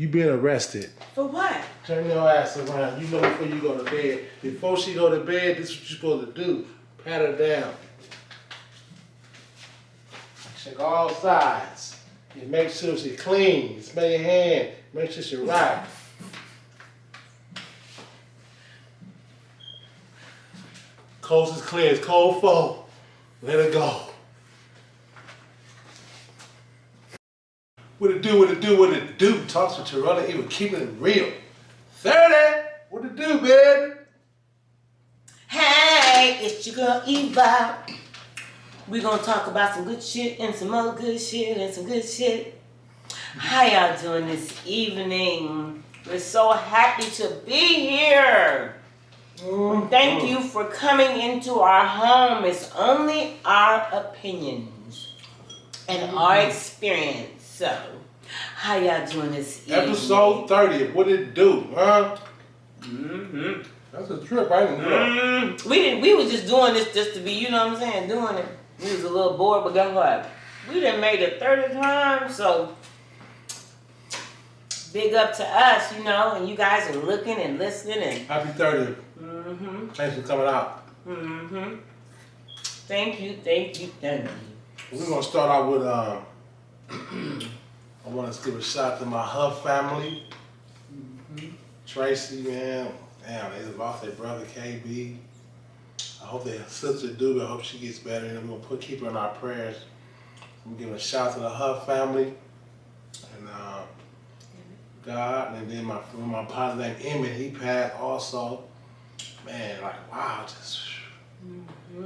You been arrested. For what? Turn your ass around. You know before you go to bed. Before she go to bed, this is what you're supposed to do. Pat her down. Check all sides. You make sure she clean. You smell your hand. Make sure she right. Coast is clear. It's cold foe. Let her go. What it do, what it do, what it do? Talks with Terrell, he was keeping it real. 30! What it do, baby? Hey, it's your girl Eva. We're gonna talk about some good shit and some other good shit and some good shit. How y'all doing this evening? We're so happy to be here. Thank you for coming into our home. It's only our opinions and our experience. So, how y'all doing this evening? Episode 30. What it do, huh? Mm-hmm. That's a trip, I didn't know. We was just doing this just to be, you know what I'm saying, doing it. We was a little bored, but guess what? We done made it 30 times, so big up to us, you know, and you guys are looking and listening and Happy 30th. Thanks for coming out. Thank you, thank you, thank you. We're gonna start out with I want to give a shout out to my Hub family. Tracy, man, damn, they lost their brother KB. I hope their sister do. I hope she gets better, and we're gonna keep her in our prayers. I'm giving a shout out to the Hub family and God, and then my partner named Emmett, he passed also. Man, like wow, just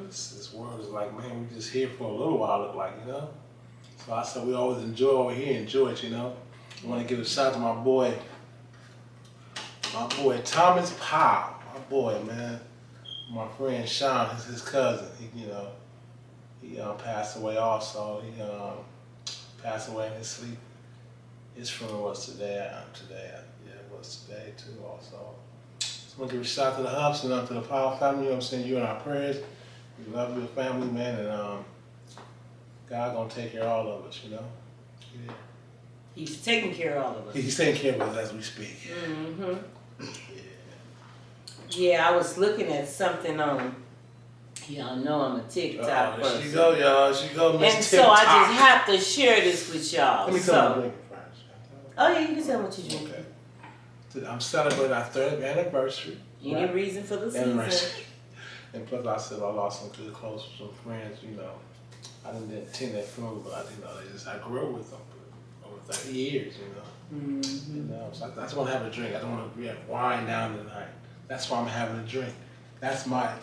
this world is like, man, we just here for a little while, look like, you know. So I said we always enjoy over here, enjoy it, you know. I want to give a shout out to my boy Thomas Powell, my boy, man. My friend Sean, his cousin. He passed away also. He passed away in his sleep. His funeral was today. It was today too also. So I want to give a shout out to the Hubs and to the Powell family. You know what I'm saying? You're in our prayers. We love your family, man, and God gonna take care of all of us, you know? Yeah. He's taking care of all of us. He's taking care of us as we speak. Yeah, I was looking at something on, y'all know I'm a TikTok person. She go, y'all. She go, Miss And TikTok. so I just have to share this with y'all. Let me tell you drink first. Oh yeah, you can tell me what you drink. Okay. I'm celebrating our 3rd anniversary. Any reason for the season? And plus I said I lost some good close some friends, you know. I didn't attend that funeral, but I grew up with them for over 30 years, you know. You know, so I just want to have a drink. I don't want to wind down tonight. That's why I'm having a drink. That's my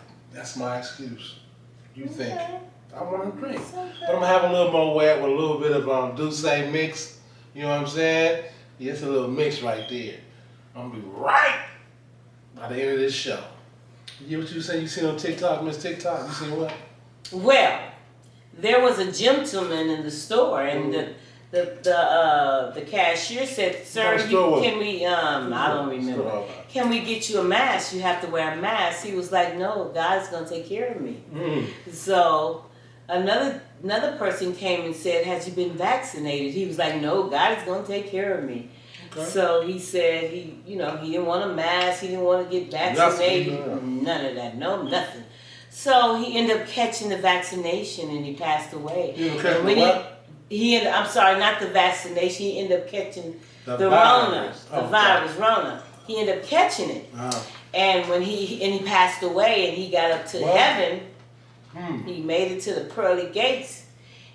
excuse. You think I want to drink, but I'm gonna have a little more wet with a little bit of Douce mix. You know what I'm saying? Yeah, it's a little mix right there. I'm gonna be right by the end of this show. You what you say? You seen on TikTok, Miss TikTok? You seen what? Well, there was a gentleman in the store, and the cashier said, "Sir, can we? I don't remember. Can we get you a mask? You have to wear a mask." He was like, "No, God's gonna take care of me." So another person came and said, "Has you been vaccinated?" He was like, "No, God is gonna take care of me." Okay. So he said he didn't want a mask. He didn't want to get vaccinated. None of that. No, nothing. So he ended up catching the vaccination and he passed away. I'm sorry, not the vaccination. He ended up catching the Rona, virus, Rona. He ended up catching it. And when he passed away and he got up to heaven, he made it to the pearly gates.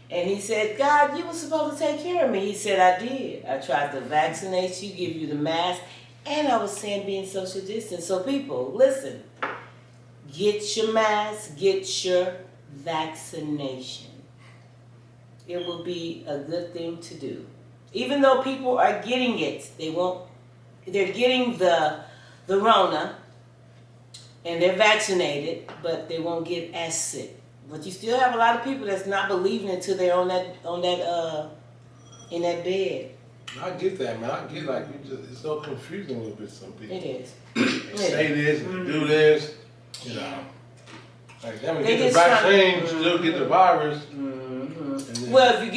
And he said, "God, you were supposed to take care of me." He said, "I did. I tried to vaccinate you, give you the mask, and I was saying being social distance." So people, listen. Get your mask, get your vaccination. It will be a good thing to do. Even though people are getting it, they're getting the Rona and they're vaccinated, but they won't get as sick. But you still have a lot of people that's not believing until they're in that bed. I get that, man. I get it's so confusing a little bit. Some people. It is. They say this and do this. You know, like them get the vaccine, you still get the virus. Well, if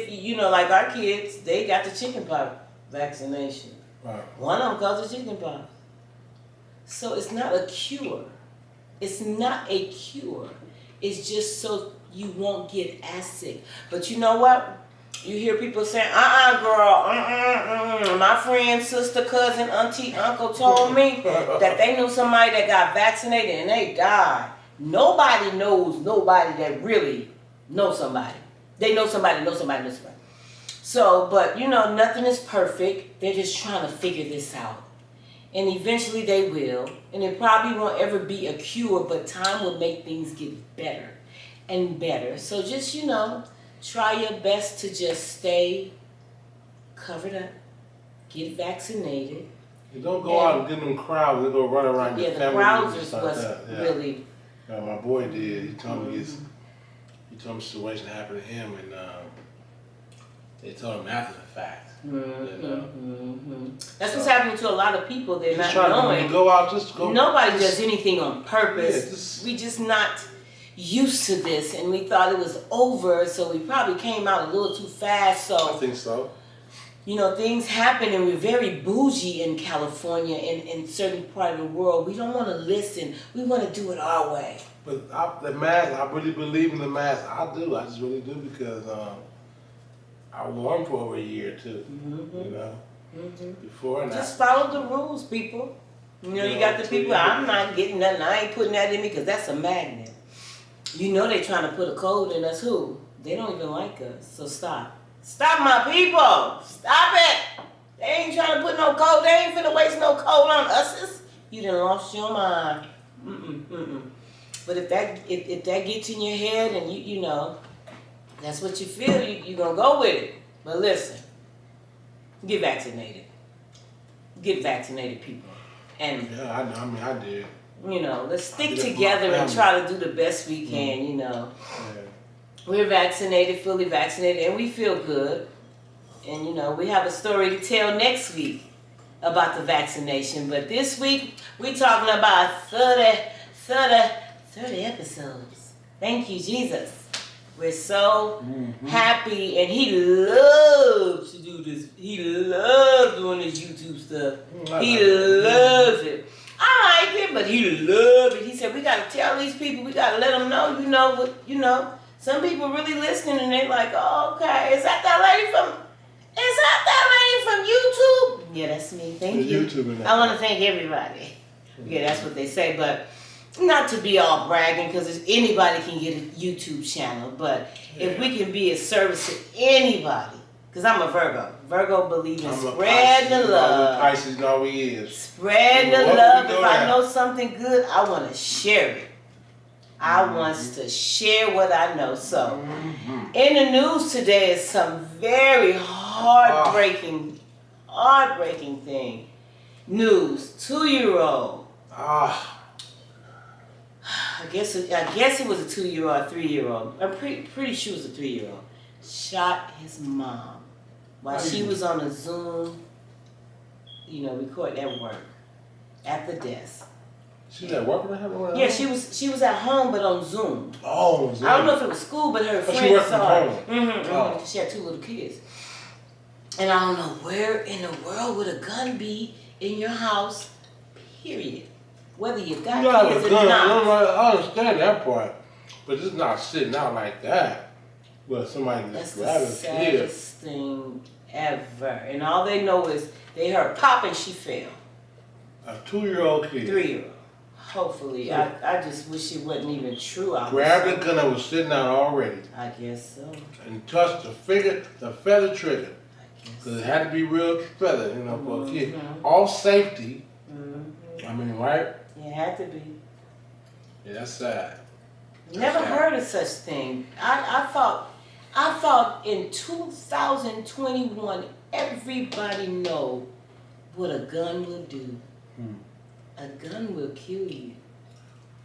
you like our kids, they got the chickenpox vaccination. Right. One of them causes chicken pox. So it's not a cure. It's not a cure. It's just so you won't get as sick. But you know what? You hear people saying, girl, my friend, sister, cousin, auntie, uncle told me that they knew somebody that got vaccinated and they died. Nobody knows nobody that really knows somebody. They know somebody, knows somebody, knows somebody. So, but you know, nothing is perfect. They're just trying to figure this out. And eventually they will. And it probably won't ever be a cure, but time will make things get better and better. So just, you know, try your best to just stay covered up, get vaccinated. You don't go out and get them crowds and go run around your family. Yeah, the crowds is what's really... my boy did. He told me the situation happened to him, and they told him after the fact. That's what's happening to a lot of people. They're not knowing. Go out, just go. Nobody does anything on purpose. We just not used to this, and we thought it was over, so we probably came out a little too fast. So I think so. You know, things happen, and we're very bougie in California and in certain part of the world. We don't want to listen. We want to do it our way. But the mask, I really believe in the mask. I do. I just really do because I wore them for over a year too. You know, before and just follow the rules, people. You know, you got the people. I'm not getting nothing. I ain't putting that in me because that's a magnet. You know they trying to put a code in us. Who? They don't even like us. So stop. Stop, my people. Stop it. They ain't trying to put no code. They ain't finna waste no code on us. You done lost your mind. But if that gets in your head and you know, that's what you feel, you gonna go with it. But listen, get vaccinated. Get vaccinated, people. And yeah, I mean, I did. You know, let's stick together and try to do the best we can, you know. Yeah. We're vaccinated, fully vaccinated, and we feel good. And, you know, we have a story to tell next week about the vaccination. But this week, we're talking about 30 episodes. Thank you, Jesus. We're so happy, and he loves to do this. He loves doing this YouTube stuff. He loves it. I like it, but he loves it. He said, we got to tell these people, we got to let them know, you know. Some people really listening, and they like, oh, okay, is that lady from YouTube? Yeah, that's me. Thank you. I want to thank everybody. Yeah, that's what they say, but not to be all bragging, because anybody can get a YouTube channel, but if we can be a service to anybody, because I'm a Virgo. Virgo believes in spreading the love. Pisces know he is. Spread the love. If I know something good, I want to share it. I want to share what I know. So, in the news today is some very heartbreaking thing. News. 2-year-old. I guess it was a 2-year-old, 3-year-old. I'm pretty sure it was a 3-year-old. Shot his mom while she was on a Zoom, you know, recording at work, at the desk. She was at work with her? Yeah, she was at home, but on Zoom. Oh, Zoom. I don't know if it was school, but her friend saw her. She had 2 little kids. And I don't know where in the world would a gun be in your house, period. Whether you got kids or not. I understand that part, but it's not sitting out like that. But somebody just grabbing a kid. That's the saddest thing ever. And all they know is they heard pop and she fell. A 2-year-old kid. 3-year-old. Hopefully. I just wish it wasn't even true. Grabbed the gun that was sitting out already. I guess so. And touched the feather trigger. Because it had to be real feather, you know, for a kid. All safety. I mean, right? It had to be. Yeah, that's sad. Never heard of such thing. I thought in 2021 everybody know what a gun will do. A gun will kill you.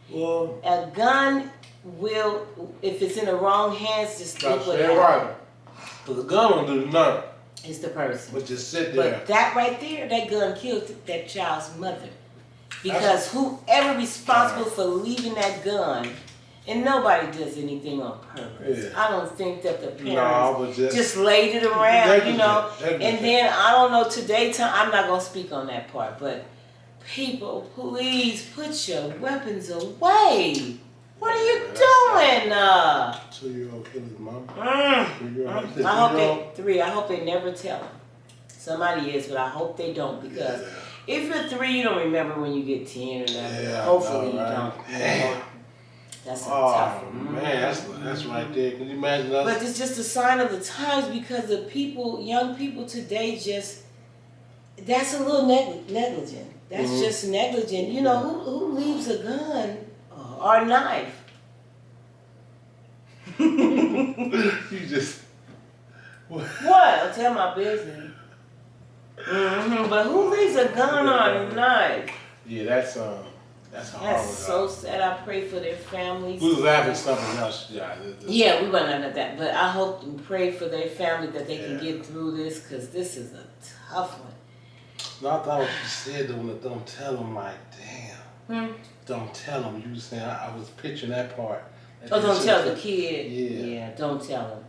Well, a gun will, if it's in the wrong hands, just look what happens. Right. Because the gun will do nothing. It's the person. But just sit there. But that right there, that gun killed that child's mother. Because whoever responsible for leaving that gun And nobody does anything on purpose. Yeah. I don't think that the parents just laid it around, negligent, you know. negligent. And then, I don't know, today, I'm not going to speak on that part, but people, please put your weapons away. What are you doing? 2-year-old killer's mom. I hope they never tell them. Somebody is, but I hope they don't, because if you're 3, you don't remember when you get 10 or 11. Yeah, Hopefully you right. don't. That's a tough one. Man, that's right there. Can you imagine us? But it's just a sign of the times, because the people, young people today, that's a little negligent. That's just negligent. You know, who leaves a gun or a knife? You just... What? Tell my business. But who leaves a gun or a knife? Yeah, that's a hard one. That's so sad. I pray for their families. We was laughing something else. Yeah, we went under that. But I hope and pray for their family that they can get through this, because this is a tough one. No, I thought what you said, though, don't tell them, like, damn. Don't tell them. You was saying, I was picturing that part. Oh, don't tell the kid. Yeah, don't tell them.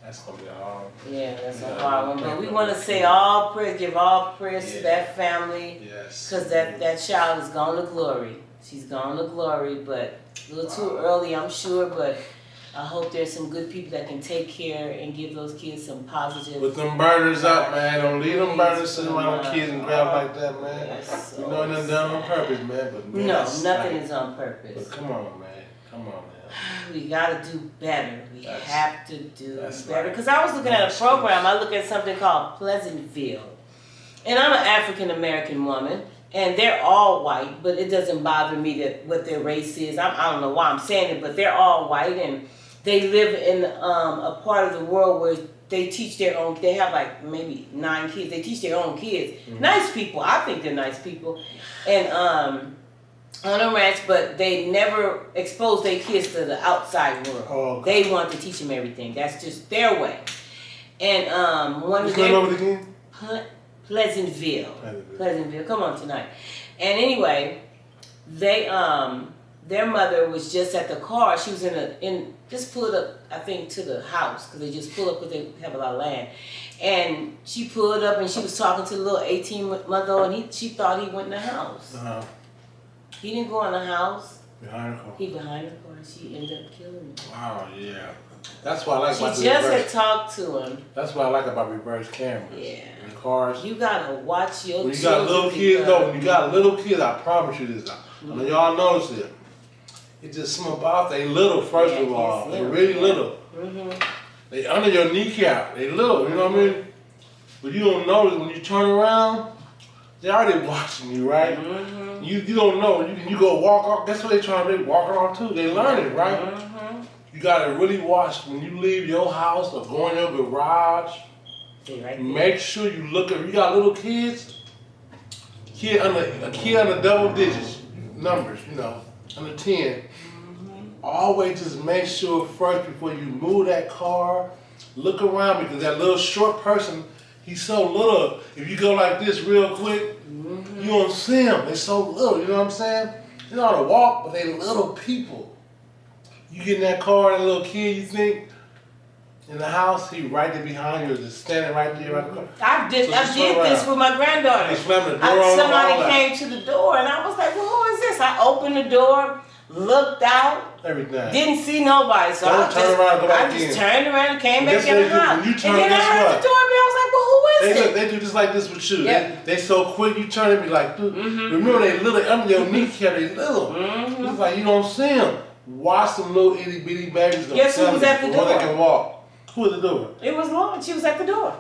That's going to be hard. Yeah, that's a hard one. But we want to say all prayers, give all prayers to that family. Yes. Because that child is gone to glory. She's gone to glory, but a little too early, I'm sure. But I hope there's some good people that can take care and give those kids some positive. Put them burners up, man. Don't leave them burners sitting around them kids and grab like that, man. Yes, You know nothing done on purpose, man. But man, no, nothing is on purpose. But come on, man. Come on, man. We gotta do better. We have to do better. Because I was looking at a program. I look at something called Pleasantville. And I'm an African American woman. And they're all white. But it doesn't bother me that what their race is. I don't know why I'm saying it. But they're all white. And they live in a part of the world where they teach their own. They have like maybe 9 kids. They teach their own kids. Nice people. I think they're nice people. And on a ranch, but they never expose their kids to the outside world. Oh, okay. They want to teach them everything. That's just their way. And one of their over again? Pleasantville. Come on tonight. And anyway, they their mother was just at the car. She was just pulled up, I think, to the house, because they just pull up because they have a lot of land. And she pulled up and she was talking to the little 18-month-old, and she thought he went in the house. He didn't go in the house. Behind the car. He behind the car, and she ended up killing him. Wow, yeah. That's what I like about She just had talked to him. That's what I like about reverse cameras. Yeah. In cars. You gotta watch your children. When you got little kids, though, when you got little kids, I promise you this. I know y'all notice it. It's just something about they little, first of all. They really little. They under your kneecap. They little, you know what I mean? But you don't notice when you turn around, they already watching you, right? You don't know. You go walk off. That's what they trying to do. Walk around too. They learn it, right? You gotta really watch when you leave your house or go in your garage. Make sure you look at. You got little kids. A kid under double digits numbers. You know, under 10. Always just make sure first before you move that car, look around, because that little short person, he's so little. If you go like this real quick, you don't see them. They're so little, you know what I'm saying? They know how to walk, but they little people. You get in that car and a little kid, you think, in the house, he right there behind you, just standing right there. I did this with my granddaughter. He slammed the door on somebody came to the door, and I was like, well, who is this? I opened the door, looked out, everything. Didn't see nobody, so I just turned around and came back in the house. And then I heard the doorbell. I was like, well, who is it? They do just like this with you. They so quick, you turn and be like, remember they little, under your kneecap, they little. It's like you don't see them. Watch them little itty bitty babies. Guess who was at the door? They can walk. Who at the door? It was Lauren. She was at the door.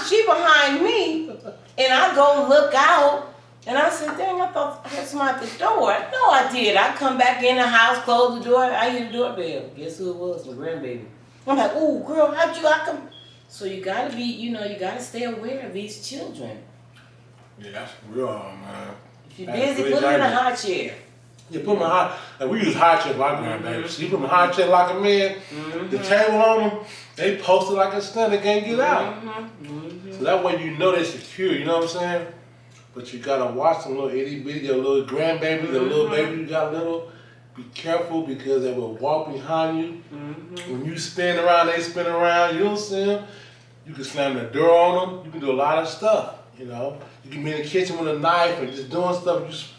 She behind me, and I go look out. And I said, dang, I thought I had somebody at the door. No, I did. I come back in the house, close the door. I hear the doorbell. Guess who it was? My grandbaby. I'm like, oh, girl, I come? So you got to be, you got to stay aware of these children. Yeah, that's real, man. If you're busy, put them in a high chair. Yeah, put them in a high, like we use high chair like grandbabies. So you put them in a high chair like a man, the table on them, they posted like a stand, they can't get out. So that way you know they're secure, you know what I'm saying? But you gotta watch them little itty bitty, your little grandbabies, the little baby you got little. be careful because they will walk behind you. When you spin around, they spin around. You don't see them. You can slam the door on them. You can do a lot of stuff. You know, you can be in the kitchen with a knife and just doing stuff.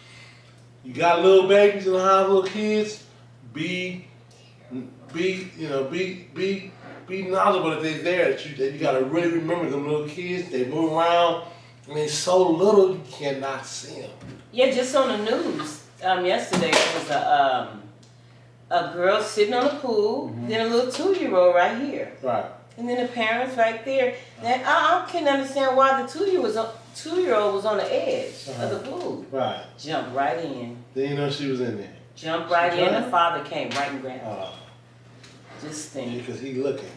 You got little babies in the house, little kids. Be knowledgeable that they're there. That you got to really remember them little kids. They move around. I mean, so little you cannot see them. Yeah, just on the news yesterday there was a girl sitting on the pool, then a little 2-year-old right here. Right. And then the parents right there. That I can't understand why the 2-year-old was on the edge of the pool. Right. Jumped right in. Didn't know she was in there. Jumped right in. The father came right and grabbed her. Just think. Because he looking.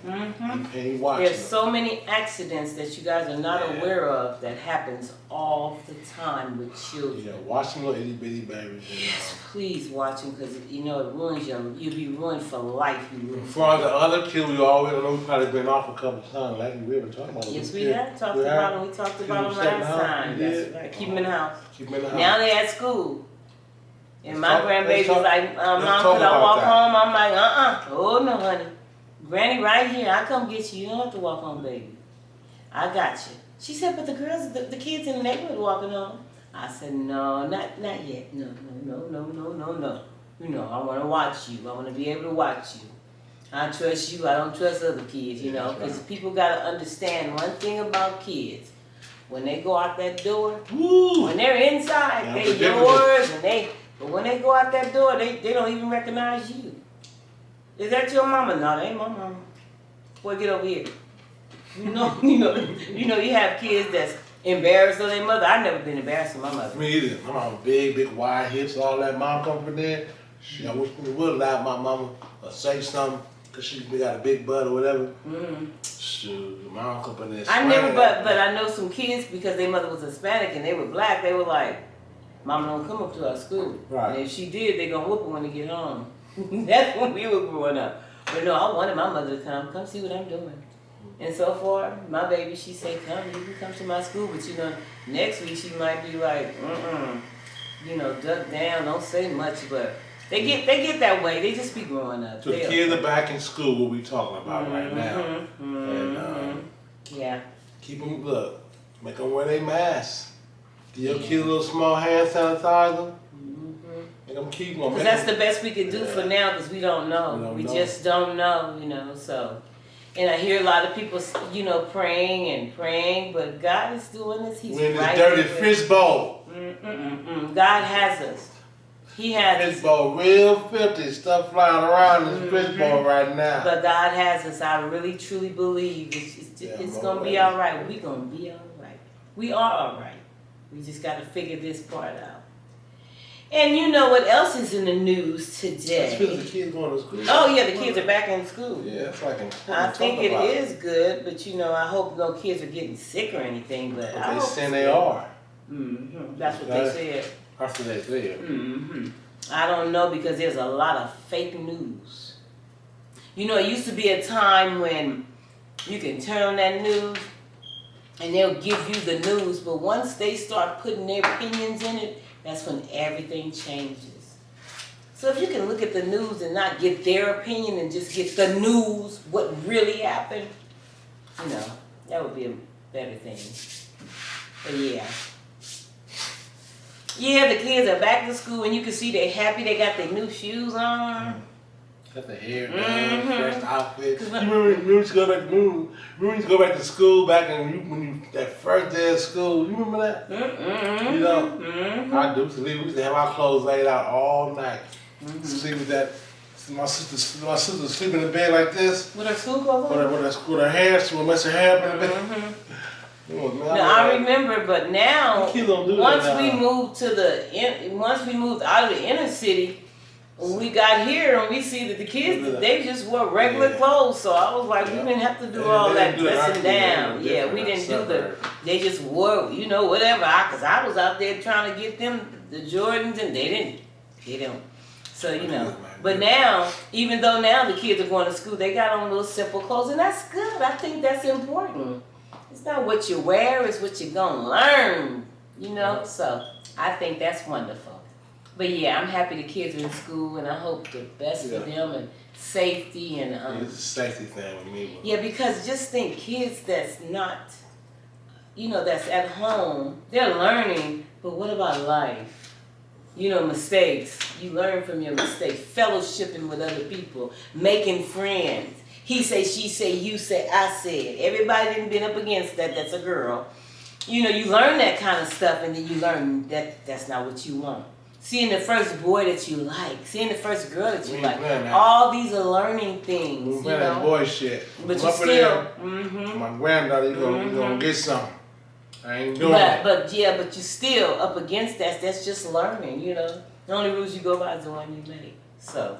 He watching. There's so many accidents that you guys are not aware of that happens all the time with children. Yeah, watch them little itty bitty babies. Yes, please watch them because it ruins you. You'll be ruined for life. As far as the other kids, we always know we've probably been off a couple of times. Like we ever talked about. Yes, we have talked about them. We talked about them last time. That's right. Keep them in the house. Keep them in the house. Now they're at school. And my grandbaby's like, Mom, could I walk home? I'm like, Oh, no, honey. Granny right here. I come get you. You don't have to walk home, baby. I got you. She said, but the girls, the kids in the neighborhood walking home. I said, no, not yet. No. You know, I want to watch you. I want to be able to watch you. I trust you. I don't trust other kids, you know, because people got to understand one thing about kids. When they go out that door, when they're inside, they're yours, but when they go out that door, they don't even recognize you. Is that your mama? No, that ain't my mama. Boy, get over here. You have kids that's embarrassed of their mother. I've never been embarrassed of my mother. Me either. My mama big, wide hips, all that. Mom come from there. I wish we would allow my mama say something because she got a big butt or whatever. Shoot, mom come from there. I never, but I know some kids because their mother was Hispanic and they were black. They were like, Mama don't come up to our school. Right. And if she did, they gonna whoop her when they get home. That's when we were growing up. But no, I wanted my mother to come see what I'm doing. And so far, my baby, she said, you can come to my school. But next week she might be like, duck down, don't say much. But they get that way. They just be growing up. So the kids are back in school, what we talking about right now. And keep them, make them wear their masks. Give your kids a little small hand sanitizer. Make them keep them. Because that's the best we can do for now because we don't know. We just don't know, so. And I hear a lot of people, praying, but God is doing this. He's we're in this right dirty fish bowl. God has us. He has us. Fish bowl, real filthy stuff flying around this fish bowl right now. But God has us. I really, truly believe it's going to be all right. We're going to be all right. We are all right. We just got to figure this part out. And you know what else is in the news today? That's the kids going to school. Oh, yeah, the kids are back in school. Yeah, it's like I think it is good, but I hope no kids are getting sick or anything. But they saying they are. That's what they said. That's what they said. I don't know because there's a lot of fake news. It used to be a time when you can turn on that news and they'll give you the news, but once they start putting their opinions in it, that's when everything changes. So if you can look at the news and not get their opinion and just get the news, what really happened, that would be a better thing. But the kids are back to school and you can see they're happy. They got their new shoes on. Got the hair done, fresh outfit. You remember we used to go back to school back when you that first day of school. You remember that? I do. We used to have our clothes laid out all night. Sleep with that. My sister sleep in the bed like this. With her school clothes on? With her hair, she would mess her hair up in the bed. I remember, but now once we moved out of the inner city. When we got here and we see that the kids, they just wore regular clothes. So I was like, we didn't have to do all that dressing down. Yeah, we didn't do they just wore, whatever. Because I was out there trying to get them the Jordans and they didn't. So, but now, even though now the kids are going to school, they got on little simple clothes and that's good. I think that's important. It's not what you wear, it's what you're going to learn, So I think that's wonderful. But yeah, I'm happy the kids are in school, and I hope the best for them and safety and. It's a safety thing with me. Yeah, because just think, kids that's not, that's at home, they're learning. But what about life? Mistakes. You learn from your mistakes. Fellowshipping with other people, making friends. He say, she say, you say, I said. Everybody didn't been up against that. That's a girl. You learn that kind of stuff, and then you learn that that's not what you want. Seeing the first boy that you like, seeing the first girl that you like, all these are learning things. That boy shit. But you still, my granddaughter, you gonna get something. I ain't doing it. But you still up against that. That's just learning. The only rules you go by is the one you make. So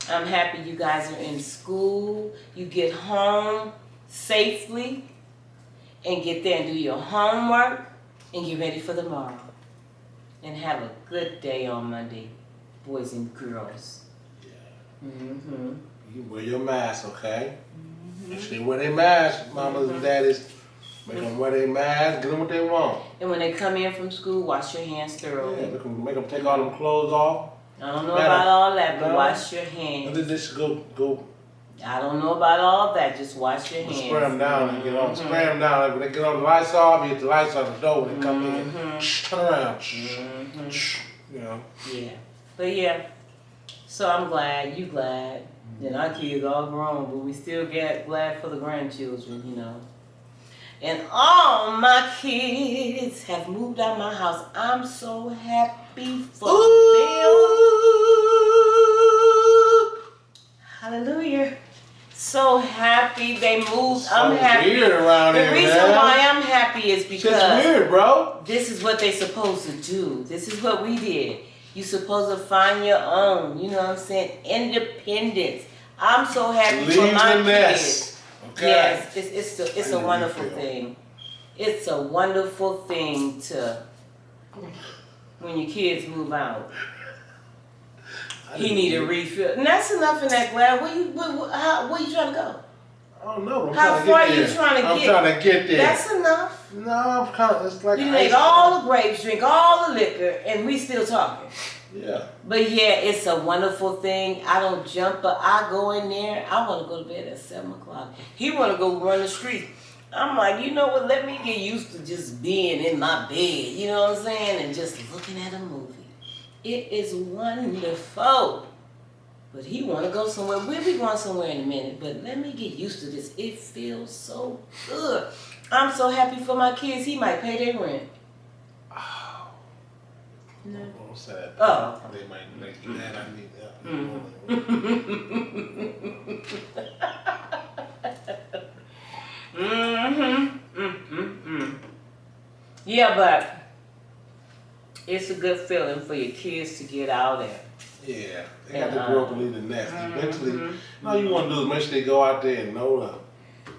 I'm happy you guys are in school. You get home safely and get there and do your homework and get ready for tomorrow. And have a good day on Monday, boys and girls. Yeah. You wear your mask, okay? Make sure they wear their mask, mamas and daddies. Make them wear their mask, get them what they want. And when they come in from school, wash your hands thoroughly. Yeah, make them take all them clothes off. I don't know about all that, but wash your hands. Just go. I don't know about all that, just wash your hands. Spray them down and get on. Spray them down. When they get on the lights off, you hit the lights on the door when they come in. Turn around. Yeah. But yeah, so I'm glad, you glad. And our kids all grown, but we still get glad for the grandchildren, And all my kids have moved out of my house. I'm so happy for them. Hallelujah. So happy they moved. I'm happy. Weird around the here, reason why I'm happy is because it's weird, bro. This is what they supposed to do. This is what we did. You supposed to find your own. You know what I'm saying? Independence. I'm so happy for my kids. Okay. Yes, it's a wonderful thing. It's a wonderful thing when your kids move out. He need a refill. And that's enough in that glass. Where you trying to go? I don't know. How far are you trying to get? I'm trying to get there. That's enough. No, I'm kind of. It's like you ate all the grapes, drink all the liquor, and we still talking. Yeah. But yeah, it's a wonderful thing. I don't jump, but I go in there. I want to go to bed at 7 o'clock. He want to go run the streets. I'm like, you know what? Let me get used to just being in my bed. You know what I'm saying? And just looking at a movie. It is wonderful. But he want to go somewhere. We'll be going somewhere in a minute. But let me get used to this. It feels so good. I'm so happy for my kids. He might pay their rent. Oh. No. Don't say that. Oh. They might make you mad. I need that. Yeah, but it's a good feeling for your kids to get out there. Yeah, they got to grow up and leave the nest. Eventually, all you want to do is make sure they go out there and know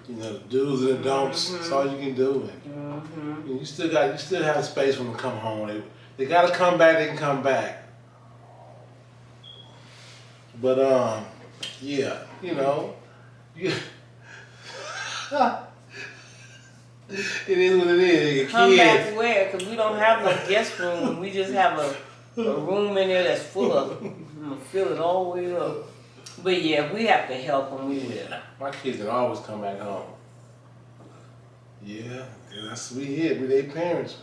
the do's and the don'ts. That's all you can do. And you still have space when they come home. They got to come back. They can come back. But yeah, it is what it is. Come back where? Because we don't have no guest room. We just have a room in there that's full of. I'm gonna fill it all the way up. But yeah, we have to help them. We will. My kids can always come back home. Yeah, that's we here. We their parents,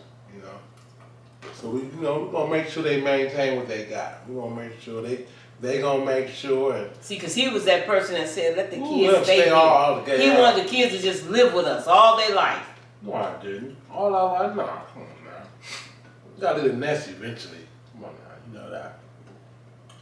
So we, we're gonna make sure they maintain what they got. We're gonna make sure they gonna make sure. And see, because he was that person that said, let the kids stay here. All together. He wanted the kids to just live with us all their life. No, I didn't. All our life, no. Come on now. We gotta do the nest eventually. Come on now, you know that.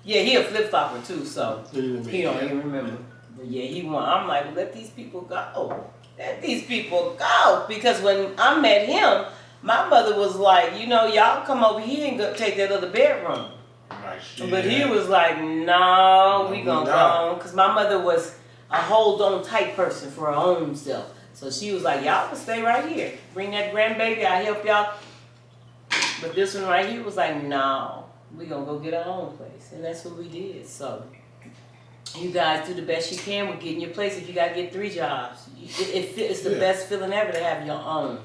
Yeah, he a flip-flopper too, so he don't even remember. But yeah, I'm like, let these people go. Let these people go. Because when I met him, my mother was like, y'all come over here and go take that other bedroom. Right, but he was like, no, we gonna go. Because my mother was a hold-on type person for her own self. So she was like, y'all can stay right here. Bring that grandbaby, I'll help y'all. But this one right here was like, no, we gonna go get our own place. And that's what we did. So you guys do the best you can with getting your place. If you gotta get 3 jobs, it's the best feeling ever to have your own.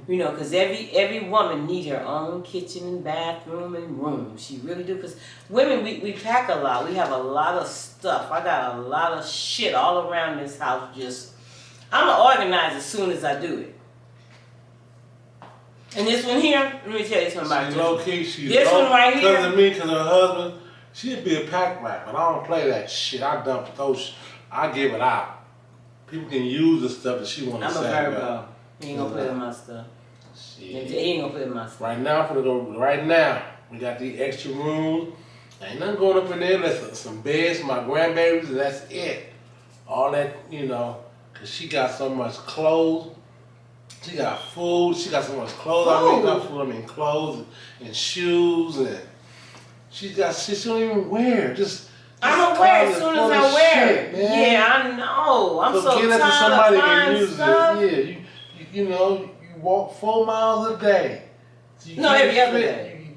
You know, because every woman needs her own kitchen and bathroom and room. She really do. Because women, we pack a lot. We have a lot of stuff. I got a lot of shit all around this house. I'm going to organize as soon as I do it. And this one here, let me tell you something about this. Low key, she's this one right here. Because of me, because her husband, she'd be a pack rat, but I don't play that shit. I dump those. I give it out. People can use the stuff that she want to say. I'm a Virgo. He ain't gonna play with my stuff. Shit. He ain't gonna play with my stuff. Right now, we got the extra rooms. Ain't nothing going up in there. There's some beds, my grandbabies, and that's it. All that, you know, because she got so much clothes. She got food. She got so much clothes. I mean clothes and shoes, and she got shit she don't even wear. I'm gonna wear it as soon as I wear it. Yeah, I know. I'm so get it to tired somebody of can buying use stuff. it. Yeah, you know, you walk 4 miles a day. No, every other day.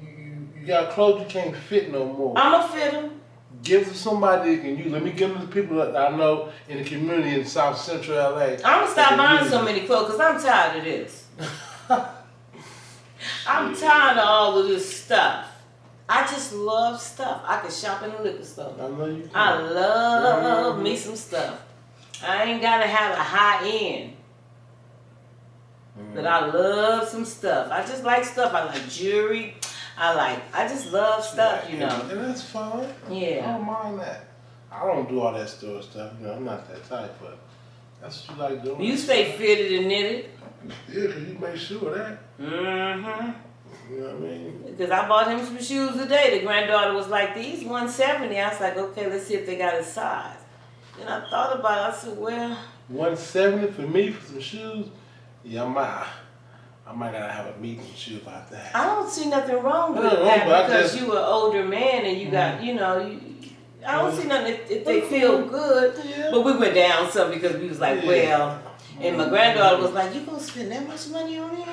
You got clothes you can't fit no more. I'ma fit them. Give it to somebody that can use. Let me give them to the people that I know in the community in South Central LA. I'm gonna stop buying so many clothes because I'm tired of this. I'm tired of all of this stuff. I just love stuff. I can shop in the liquor store. I know you can. I love me some stuff. I ain't gotta have a high end. But I love some stuff. I just like stuff. I like jewelry. I just love stuff, you know. And that's fine. Yeah. I don't mind that. I don't do all that store stuff. You know, I'm not that type, but that's what you like doing. You stay fitted and knitted. Yeah, because you make sure of that. Mm-hmm. You know what I mean? Because I bought him some shoes today. The granddaughter was like, these 170. I was like, okay, let's see if they got his size. Then I thought about it. I said, well. 170 for me for some shoes? Yeah, I might gotta have a meeting with you about that. I don't see nothing wrong with that because you an older man and you got, you know, I don't see nothing if they feel good. Yeah. But we went down some because we was like, well, and my granddaughter was like, you gonna spend that much money on him?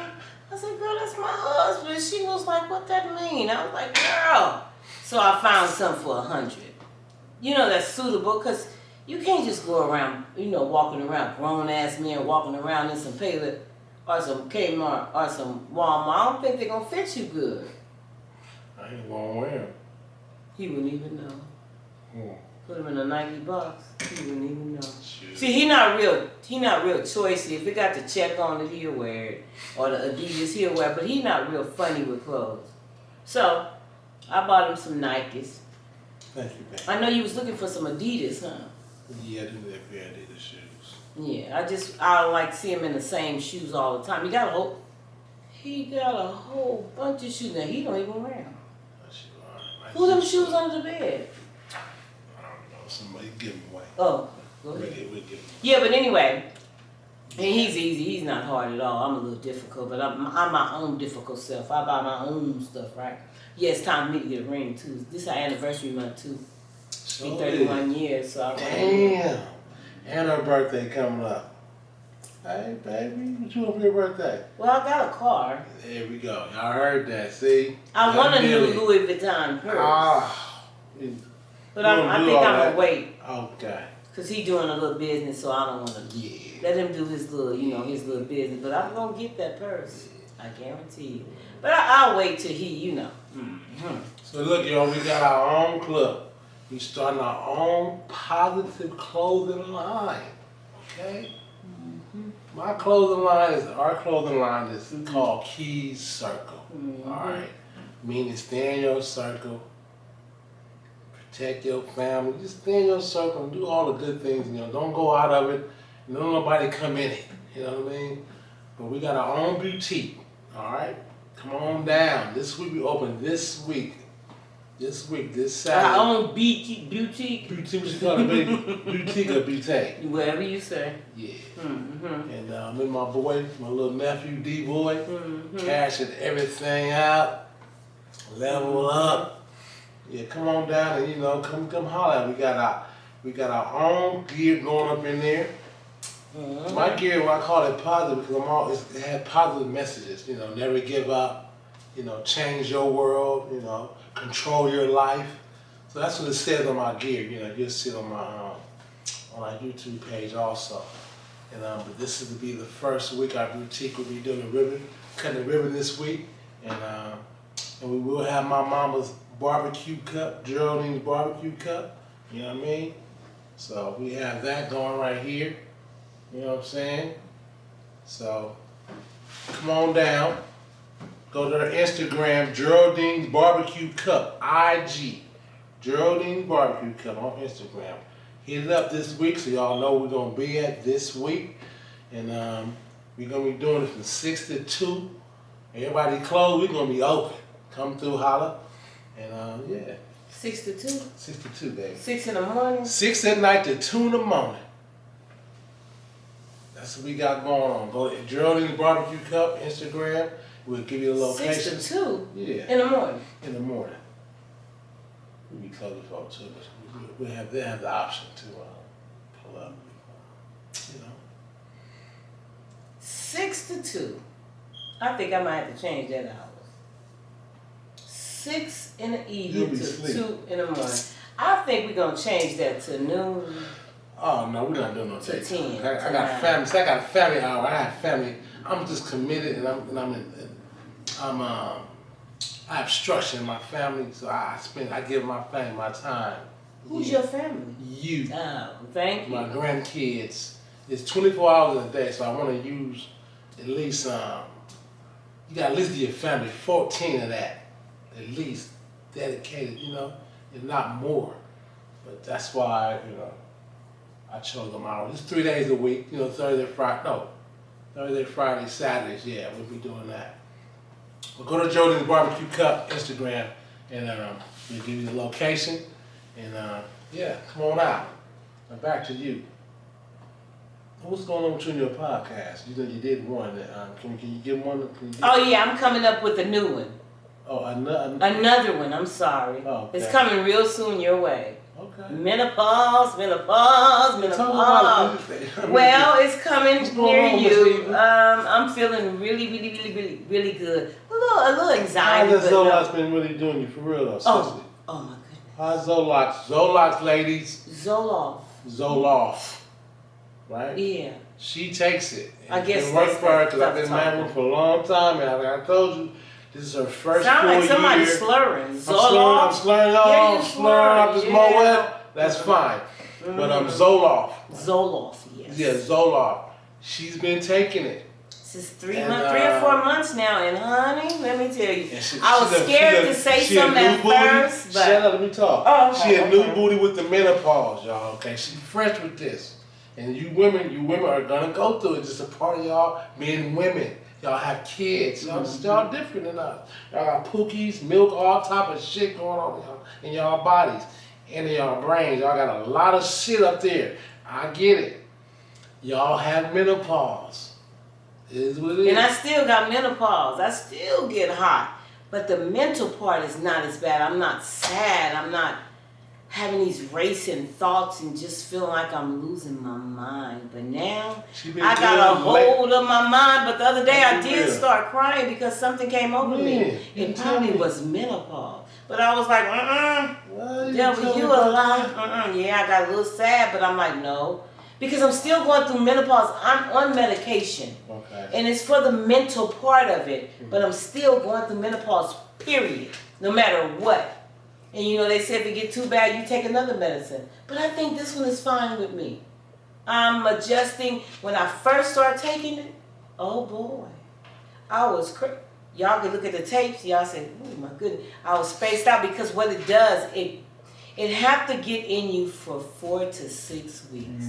I said, girl, that's my husband. She was like, what that mean? I was like, girl. So I found something for 100. You know, that's suitable because you can't just go around, you know, walking around, grown ass men walking around in some Payless or some Kmart or some Walmart. I don't think they're gonna fit you good. I ain't gonna wear them. He wouldn't even know. Put him in a Nike box. He wouldn't even know. Shoot. See, he not real choicey. If it got the check on it, he'll wear it. Or the Adidas, he'll wear it. But he not real funny with clothes. So, I bought him some Nikes. Thank you, baby. I know you was looking for some Adidas, huh? Yeah, I do that pair of Adidas shoes. Yeah, I don't like to see him in the same shoes all the time. He got a whole bunch of shoes. Now, he don't even wear them. Who them shoes under the bed? I don't know. Somebody give them away. Oh, go ahead. We'll give them. Yeah, but anyway, and he's easy. He's not hard at all. I'm a little difficult, but I'm my own difficult self. I buy my own stuff, right? Yeah, it's time for me to get a ring, too. This is our anniversary month, too. Be 31 years, so I Damn. And her birthday coming up. Hey, baby, what you want for your birthday? Well, I got a car. There we go. Y'all heard that, see? I want a new Louis Vuitton purse. But I think I'm going to wait. Okay. Because he's doing a little business, so I don't want to let him do his little, his little business. But I'm going to get that purse. I guarantee you. But I'll wait till he, Mm-hmm. So look, y'all, we got our own club. We starting our own positive clothing line. Okay? Mm-hmm. Our clothing line is called Keys Circle. Mm-hmm. All right? Meaning stay in your circle. Protect your family. Just stay in your circle and do all the good things. Don't go out of it. Don't nobody come in it. You know what I mean? But we got our own boutique. All right? Come on down. This week we open this week. This Saturday. Our own boutique. Boutique, what you call it, baby? Boutique or boutique? Whatever you say. Yeah. Mm-hmm. And me and my boy, my little nephew, D-Boy, cashing everything out, level up. Yeah, come on down and, come holler. We got our own gear going up in there. Mm-hmm. My gear, I call it positive because it had positive messages. Never give up. Change your world. Control your life. So that's what it says on my gear. You'll see it on my YouTube page also. And but this is to be the first week our boutique will be doing the ribbon, cutting the ribbon this week, and we will have my mama's barbecue cup, Geraldine's barbecue cup. You know what I mean? So we have that going right here. You know what I'm saying? So come on down. Go to her Instagram, Geraldine's Barbecue Cup, IG. Geraldine's Barbecue Cup on Instagram. Hit it up this week so y'all know we're going to be at this week. And we're going to be doing it from 6 to 2. Everybody closed, we're going to be open. Come through, holla. And yeah. 6 to 2? 6 to 2, baby. 6 in the morning? 6 at night to 2 in the morning. That's what we got going on. Go to Geraldine's Barbecue Cup, Instagram. We'll give you a location. 6 to 2? Yeah. In the morning? In the morning. We'll be closed before 2. They have the option to pull up. You know. 6 to 2. I think I might have to change that hours. 6 in the evening to 2 in the morning. I think we're gonna change that to noon. Oh no, we're not doing no to 10. I got family. So I got a family hour. I have family. I'm just committed, and I have structure in my family, so I give my family my time. Who's your family? You. Oh, thank you. My grandkids. It's 24 hours in a day, so I want to use at least you got to at least give your family 14 of that, at least dedicated, you know, if not more. But that's why, you know, I chose them out. It's 3 days a week, you know, Thursday, Friday, Saturdays, yeah, we'll be doing that. But go to Geraldine's Barbecue Cup Instagram, and we'll give you the location, and yeah, come on out. And back to you. What's going on with you and your podcast? You know you did one. Can you give one? Oh yeah, I'm coming up with a new one. Oh, another one. I'm sorry. Oh, okay. It's coming real soon your way. Okay. Menopause. Well, it's coming near you. I'm feeling really good. A little anxiety. How has Zolox been really doing you for real though? Oh my goodness. How's Zolox? Zolox, ladies. Zoloft. Right? Yeah. She takes it. I guess it worked for her because I've been married for a long time, and I told you this is her first Sound full like somebody's year. slurring. I'm slurring, y'all. I'm slurring out this Moet. That's fine. But Zoloft. Zoloft, yes. Yeah, Zoloft. She's been taking it. This is 3 or 4 months now, and honey, let me tell you, I was scared to say something at first, but... Shut up, let me talk. Oh, she a new booty with the menopause, y'all, okay? She's fresh with this. And you women are gonna go through it. It's just a part of y'all being women. Y'all have kids. Y'all different than us. Y'all got pookies, milk, all type of shit going on in y'all bodies and in y'all brains. Y'all got a lot of shit up there. I get it. Y'all have menopause. It is what it is. And I still got menopause. I still get hot. But the mental part is not as bad. I'm not sad. I'm not having these racing thoughts and just feeling like I'm losing my mind. But now, I got a hold of my mind. But the other day, I did start crying because something came over me. It probably was menopause. But I was like, devil, you a lie. Yeah, I got a little sad, but I'm like, no. Because I'm still going through menopause. I'm on medication. Okay. And it's for the mental part of it. But I'm still going through menopause, period. No matter what. And you know, they said if it get too bad, you take another medicine. But I think this one is fine with me. I'm adjusting. When I first started taking it, oh boy. I was crazy. Y'all can look at the tapes. Y'all say, oh my goodness. I was spaced out because what it does, it have to get in you for 4 to 6 weeks.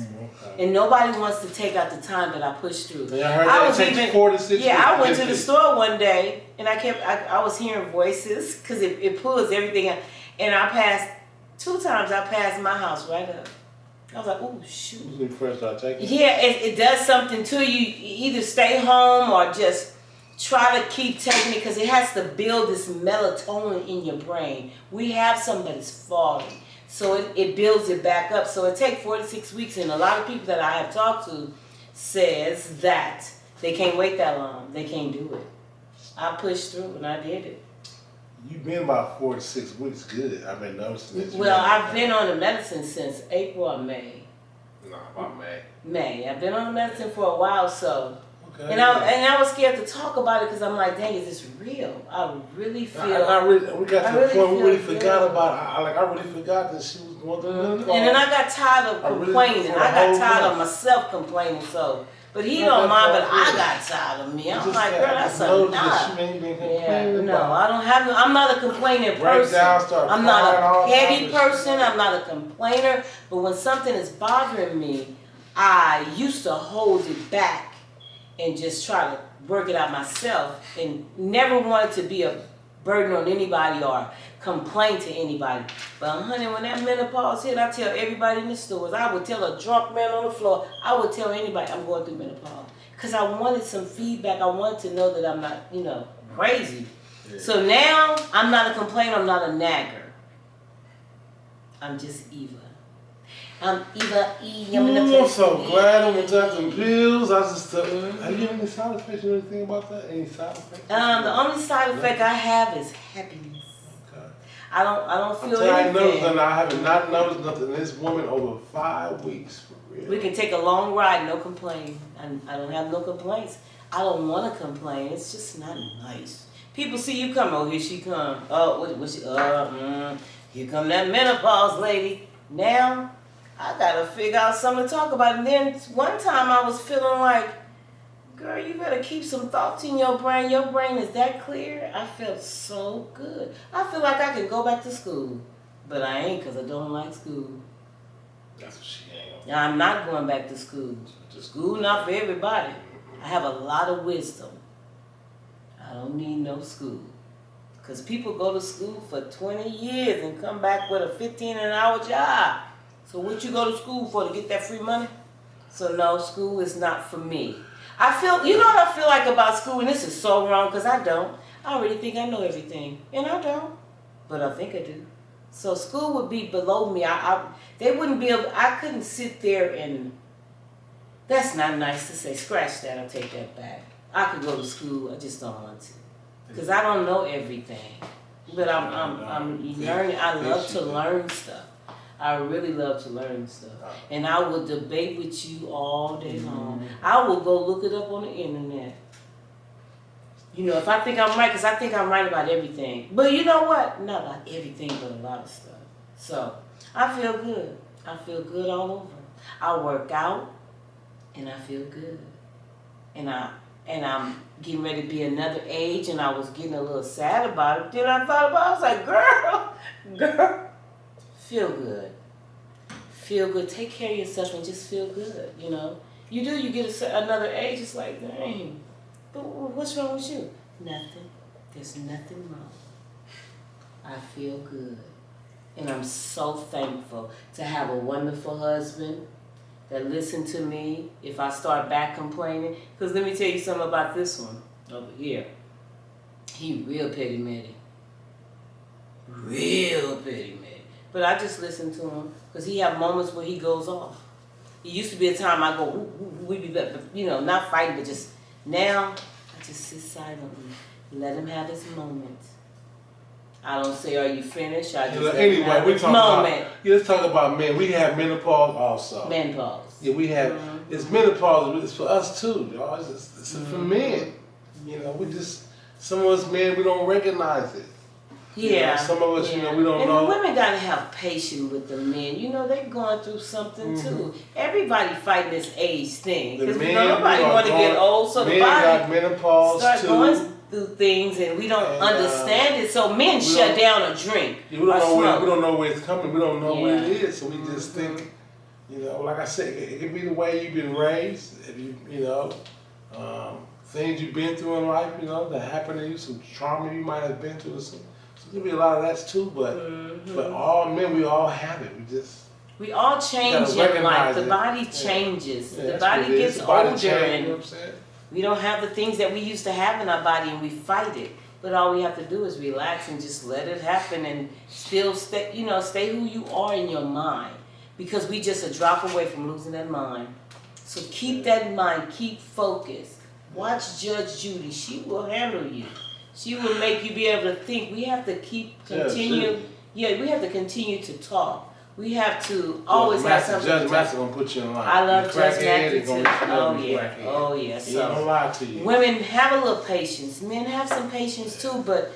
Okay. And nobody wants to take out the time that I pushed through. Yeah, I heard that it takes 4 to 6 weeks. Yeah, I went to the store one day and I was hearing voices because it pulls everything out. And I passed 2 times. I passed my house right up. I was like, oh shoot. When you first started taking it? Yeah, it does something to you. Either stay home or just try to keep taking it because it has to build this melatonin in your brain. We have some that is falling. So it builds it back up. So it takes 4 to 6 weeks. And a lot of people that I have talked to says that they can't wait that long. They can't do it. I pushed through and I did it. You've been about 4 to 6 weeks good. I've been noticing this. Well, I've been on the medicine since April or May. No, about May. May. I've been on the medicine for a while, so. Okay. And I was scared to talk about it because I'm like, dang, is this real? I really feel. We got to the point we really forgot about. I really forgot that she was going through menopause. And then I got tired of complaining. I got tired of myself complaining. So, but he don't mind. But I got tired of me. I'm like, girl, that's a lot. No, I don't have. I'm not a complaining person. I'm not a petty person. I'm not a complainer. But when something is bothering me, I used to hold it back and just try to work it out myself, and never wanted to be a burden on anybody or complain to anybody. But honey, when that menopause hit, I tell everybody in the stores. I would tell a drunk man on the floor. I would tell anybody I'm going through menopause. Because I wanted some feedback. I wanted to know that I'm not, crazy. Yeah. So now, I'm not a complainer. I'm not a nagger. I'm just Eva. I'm Eva E. I'm so glad I'm gonna take some pills. I just have you any side effects? You know anything about that? Any side effects? The only side effect I have is happiness. Okay. I don't feel anything. I have not noticed nothing. This woman over 5 weeks for real. We can take a long ride, no complaint. I don't have no complaints. I don't want to complain. It's just not nice. People see you come. Oh, here she come. Oh, here come that menopause lady. Now I gotta figure out something to talk about. And then one time I was feeling like, girl, you better keep some thoughts in your brain. Your brain is that clear. I felt so good. I feel like I could go back to school. But I ain't, because I don't like school. That's what she ain't. I'm not going back to school. School not for everybody. I have a lot of wisdom. I don't need no school. Because people go to school for 20 years and come back with a $15 an hour job. So what you go to school for, to get that free money? So no, school is not for me. I feel, what I feel like about school, and this is so wrong because I don't. I really think I know everything, and I don't, but I think I do. So school would be below me. They wouldn't be able, I couldn't sit there and, that's not nice to say, scratch that, I'll take that back. I could go to school, I just don't want to. Because I don't know everything. But I'm learning, I love to learn stuff. I really love to learn stuff. And I will debate with you all day long. I will go look it up on the internet. If I think I'm right, because I think I'm right about everything. But you know what? Not about everything, but a lot of stuff. So, I feel good. I feel good all over. I work out, and I feel good. And I'm getting ready to be another age, and I was getting a little sad about it. Then I thought about it, I was like, girl, feel good. Feel good. Take care of yourself and just feel good, You get another age, it's like, dang. But what's wrong with you? Nothing. There's nothing wrong. I feel good. And I'm so thankful to have a wonderful husband that listen to me if I start back complaining. Because let me tell you something about this one over here. He real petty-matty. Real petty-matty. But I just listen to him because he have moments where he goes off. It used to be a time I go, we be, not fighting, but just now, I just sit silently, let him have his moment. I don't say, are you finished? I just anyway, we talk about, let's talk about men. We have menopause also. Menopause. Yeah, we have, it's menopause, it's for us too, y'all. It's for men. We just, some of us men, we don't recognize it. Yeah. Some of us, we don't know. And the women gotta have patience with the men. They're going through something too. Everybody fighting this age thing. Because nobody want to get old, so the body got menopause start going through things and we don't understand it. So men shut down or drink. We don't know where it's coming. We don't know where it is. So we just think, like I said, it could be the way you've been raised. If things you've been through in life, that happened to you, some trauma you might have been through. There'll be a lot of that too, but all men, we all have it. We all change in life. The body changes. The body gets older, and we don't have the things that we used to have in our body, and we fight it. But all we have to do is relax and just let it happen, and still stay who you are in your mind, because we just a drop away from losing that mind. So keep that in mind. Keep focused. Watch Judge Judy. She will handle you. She will make you be able to think. We have to continue to talk. We have to always have something. Judge Master gonna put you in line. I love Judge Master too. Oh yeah. Oh yeah. He ain't gonna lie to you. Women have a little patience. Men have some patience too, but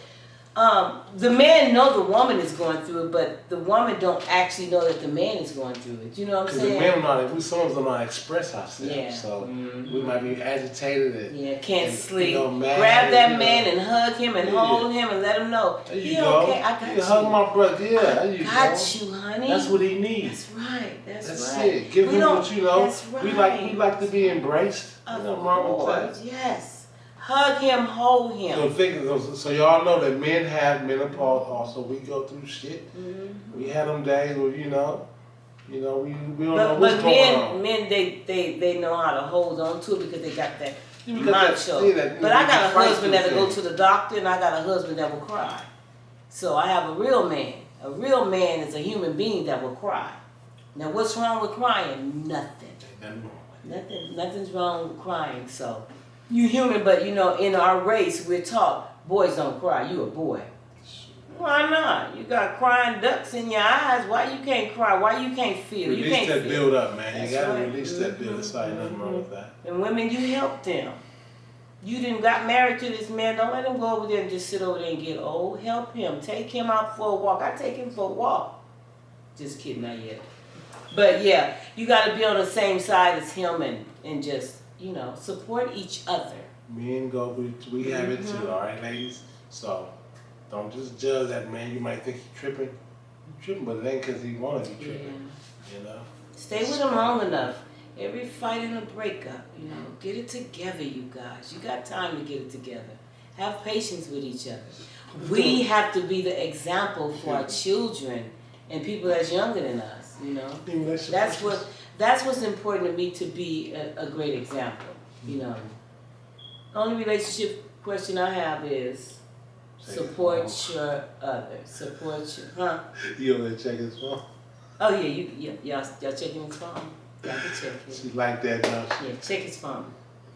the man know the woman is going through it, but the woman don't actually know that the man is going through it. You know what I'm saying? Because the men some of us don't know how to express ourselves. Yeah. So we might be agitated and can't sleep. Mad, grab that man and hug him and hold him and let him know. There you go. Okay, I got you. Hug my brother. Yeah, there you got you, honey. That's what he needs. That's right. That's right. It. Give him what you know. That's right. We like to be embraced. Nothing wrong with that. Yes. Hug him, hold him. So y'all know that men have menopause also. We go through shit. Mm-hmm. We had them days where we don't know what's going on. Men they know how to hold on to it because they got that macho. But I got a husband that'll go to the doctor, and I got a husband that will cry. So I have a real man. A real man is a human being that will cry. Now what's wrong with crying? Nothing. Nothing's wrong with crying. So. You human, but in our race, we're taught boys don't cry. You a boy. Why not? You got crying ducks in your eyes. Why you can't cry? Why you can't feel? Release you can't that feel. Build up, man. That's you gotta right. Release that build. That's right. Nothing wrong with that. And women, you help them. You didn't got married to this man. Don't let him go over there and just sit over there and get old. Help him. Take him out for a walk. I take him for a walk. Just kidding, not yet. But yeah, you got to be on the same side as him and just. Support each other. Men we have it too, all right, ladies? So, don't just judge that man. You might think he's tripping. He's tripping, but it ain't because he wanted to be tripping, Stay with him long enough. Every fight and a breakup, get it together, you guys. You got time to get it together. Have patience with each other. We have to be the example for our children and people that's younger than us, That's what's important to me, to be a great example, The only relationship question I have is support your others. Support your, You over there checking his phone? Oh yeah, y'all checking his phone? Y'all can check it. She like that, don't she? Yeah, check his phone.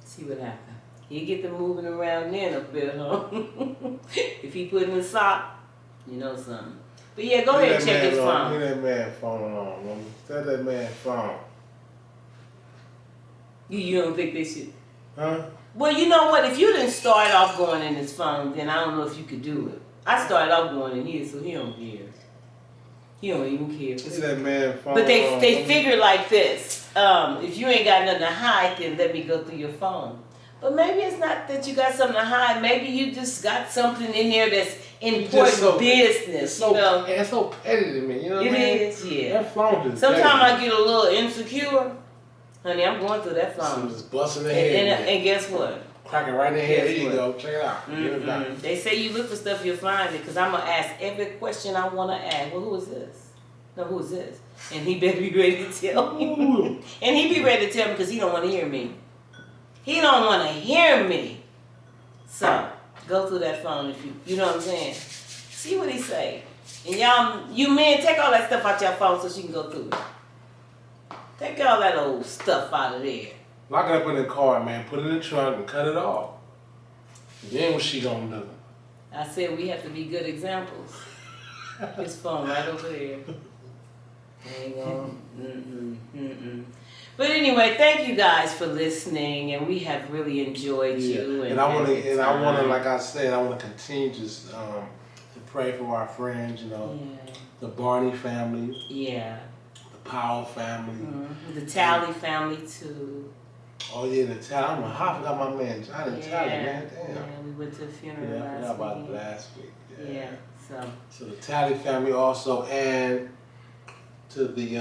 See what happens. He get them moving around then up there, huh? If he put in a sock, something. But yeah, go ahead and check his phone. Leave that man phone on, woman. Tell that man phone. You don't think they should? Huh? Well, you know what? If you didn't start off going in his phone, then I don't know if you could do it. I started off going in here, so he don't care. He don't even care. Leave that man phone. But they figure like this. If you ain't got nothing to hide, then let me go through your phone. But maybe it's not that you got something to hide. Maybe you just got something in there that's important business. It's so petty to me. You know what I mean? It is, yeah. That phone is sometimes I get a little insecure. Honey, I'm going through that phone. Just busting the head. And guess what? Cracking right in the head. Here you go. Check it out. Mm-hmm. They say you look for stuff, you'll find it. Because I'm going to ask every question I want to ask. Well, who is this? No, who is this? And he better be ready to tell me. And he be ready to tell me because he don't want to hear me. He don't want to hear me. So, go through that phone if you know what I'm saying? See what he say. And y'all, you men, take all that stuff out your phone so she can go through it. Take all that old stuff out of there. Lock it up in the car, man. Put it in the trunk and cut it off. Then what she gonna do? I said we have to be good examples. His phone right over there. Hang on. But anyway, thank you guys for listening, and we have really enjoyed you. And I want to, like I said, I want to continue just to pray for our friends. The Barney family. Yeah. The Powell family. Mm-hmm. The Talley family too. Oh yeah, the Talley. I forgot my man Johnny Talley, man. Damn. Yeah, we went to a funeral last week. Yeah. So the Talley family also, and to the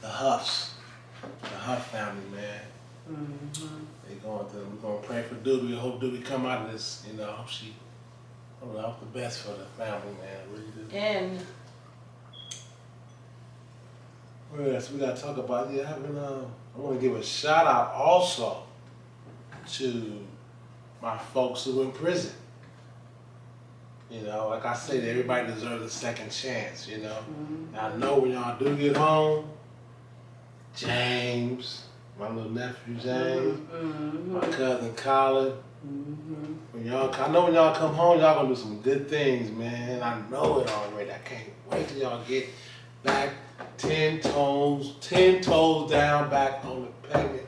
Huffs. The Huff family, man. Mm-hmm. We're gonna pray for Doobie. I hope Doobie come out of this. I hope the best for the family, man. I really do. And what else we gotta talk about? Yeah, I want to give a shout out also to my folks who are in prison. Like I said, everybody deserves a second chance. Mm-hmm. I know when y'all do get home. James, my little nephew James, my cousin Colin. I know when y'all come home, y'all gonna do some good things, man. I know it already. I can't wait till y'all get back 10 toes down back on the pavement.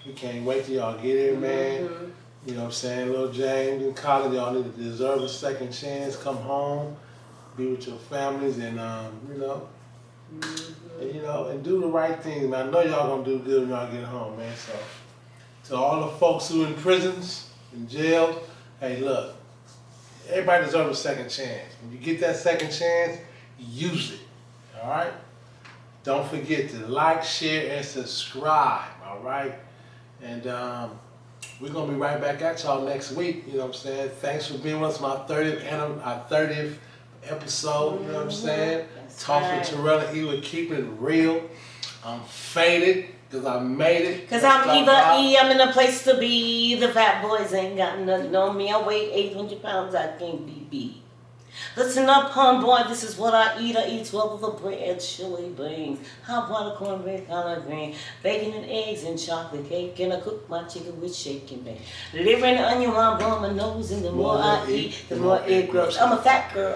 We can't wait till y'all get here, man. You know what I'm saying? Little James in college, y'all need to deserve a second chance. Come home, be with your families, and you know, and, you know, and do the right thing. And I know y'all gonna do good when y'all get home, man. So, to all the folks who in prisons, in jails, hey, look, everybody deserves a second chance. When you get that second chance, use it. All right. Don't forget to like, share, and subscribe. All right. And we're going to be right back at y'all next week. You know what I'm saying? Thanks for being with us, our 30th episode. You know what I'm saying? Talks with Terrell and Eva, keeping it real. I'm faded because I made it. Because I'm Eva E. I'm in a place to be. The fat boys ain't got nothing on me. I weigh 800 pounds. I can't be beat. Listen up, homeboy, this is what I eat. I eat 12 of the bread, chili beans, hot water, cornbread, collard green, bacon and eggs and chocolate cake, and I cook my chicken with shake and bake. Liver and onion while I blow my nose, and the more I eat, the more it grows. I'm a fat girl.